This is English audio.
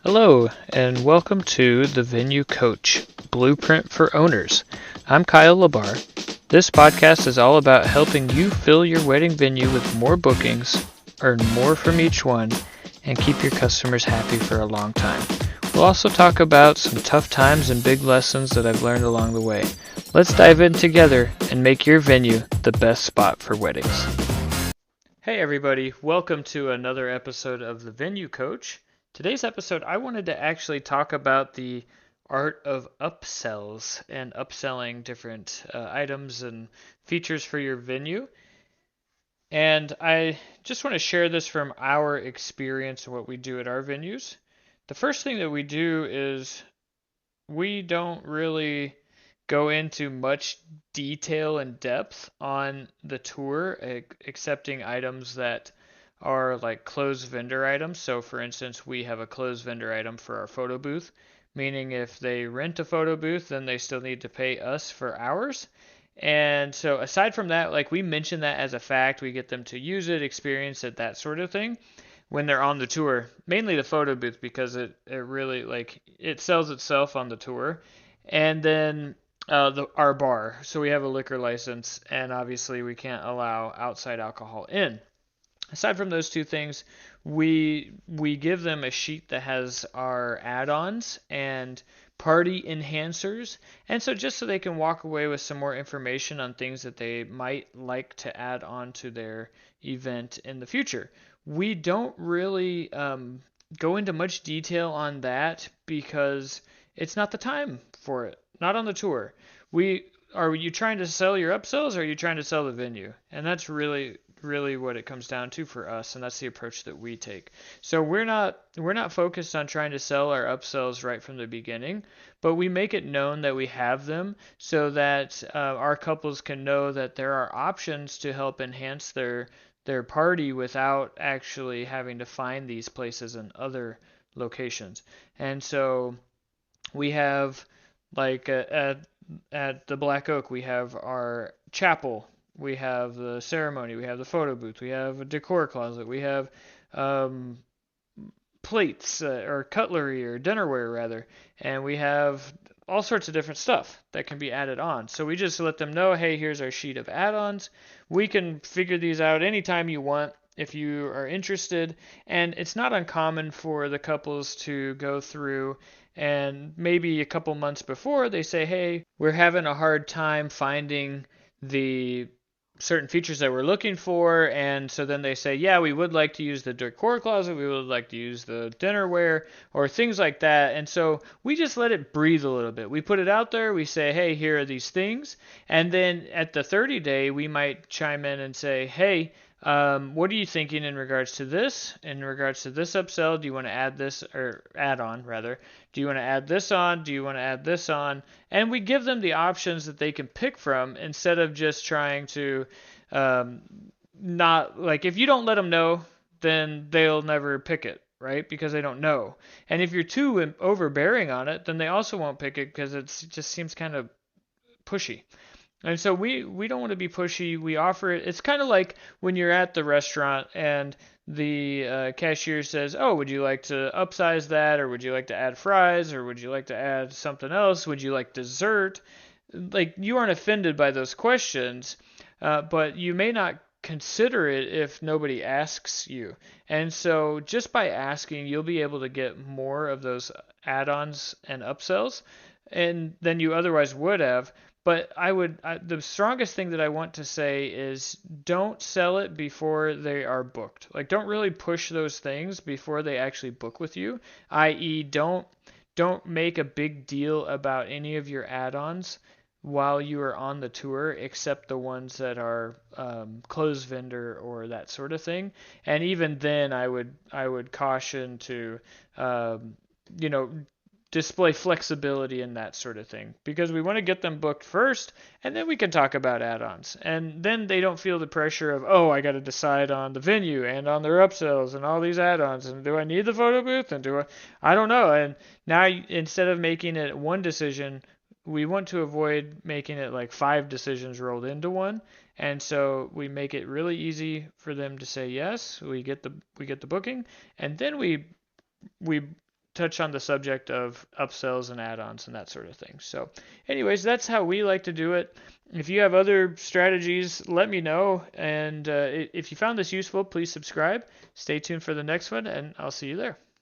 Hello, and welcome to the Venue Coach Blueprint for Owners. I'm Kyle Labar. This podcast is all about helping you fill your wedding venue with more bookings, earn more from each one, and keep your customers happy for a long time. We'll also talk about some tough times and big lessons that I've learned along the way. Let's dive in together and make your venue the best spot for weddings. Hey everybody, welcome to another episode of the Venue Coach. Today's episode, I wanted to actually talk about the art of upsells and upselling different items and features for your venue. And I just want to share this from our experience and what we do at our venues. The first thing that we do is we don't really go into much detail and depth on the tour, accepting items that are like closed vendor items. So, for instance, we have a closed vendor item for our photo booth, meaning if they rent a photo booth, then they still need to pay us for ours. And so, aside from that, like we mention that as a fact, we get them to use it, experience it, that sort of thing when they're on the tour, mainly the photo booth because it really like it sells itself on the tour. And then our bar. So we have a liquor license, and obviously we can't allow outside alcohol in. Aside from those two things, we give them a sheet that has our add-ons and party enhancers, and so just so they can walk away with some more information on things that they might like to add on to their event in the future. We don't really go into much detail on that because it's not the time for it. Not on the tour. We Are you trying to sell your upsells or are you trying to sell the venue? And that's really what it comes down to for us, and that's the approach that we take. So we're not focused on trying to sell our upsells right from the beginning, but we make it known that we have them so that our couples can know that there are options to help enhance their party without actually having to find these places in other locations. And so we have like at the Black Oak, we have our chapel, we have the ceremony, we have the photo booth, we have a decor closet, we have um, plates or cutlery or dinnerware rather, and we have all sorts of different stuff that can be added on. So we just let them know, hey, here's our sheet of add-ons. We can figure these out anytime you want if you are interested, and it's not uncommon for the couples to go through and maybe a couple months before they say, hey, we're having a hard time finding the certain features that we're looking for, and so then they say, yeah, we would like to use the decor closet, we would like to use the dinnerware, or things like that. And so we just let it breathe a little bit. We put it out there, we say, hey, here are these things, and then at the 30 day, we might chime in and say, hey, what are you thinking in regards to this? In regards to this upsell, do you want to add this or add on rather? Do you want to add this on? Do you want to add this on? And we give them the options that they can pick from instead of just trying to um, not like if you don't let them know, then they'll never pick it, right? Because they don't know. And if you're too overbearing on it, then they also won't pick it because it just seems kind of pushy. And so we don't want to be pushy. We offer it. It's kind of like when you're at the restaurant and the cashier says, "Oh, would you like to upsize that, or would you like to add fries, or would you like to add something else? Would you like dessert?" Like you aren't offended by those questions, but you may not consider it if nobody asks you. And so just by asking, you'll be able to get more of those add-ons and upsells, and than you otherwise would have. But the strongest thing that I want to say is don't sell it before they are booked. Like don't really push those things before they actually book with you, i.e. don't make a big deal about any of your add-ons while you are on the tour, except the ones that are closed vendor or that sort of thing. And even then, I would caution to you know display flexibility in that sort of thing because we want to get them booked first and then we can talk about add-ons, and then they don't feel the pressure of, oh, I got to decide on the venue and on their upsells and all these add-ons, and do I need the photo booth, and I don't know. And now instead of making it one decision, we want to avoid making it like five decisions rolled into one. And so we make it really easy for them to say yes. We get the booking, and then we touch on the subject of upsells and add-ons and that sort of thing. So anyways, that's how we like to do it. If you have other strategies, let me know. And if you found this useful, please subscribe. Stay tuned for the next one, and I'll see you there.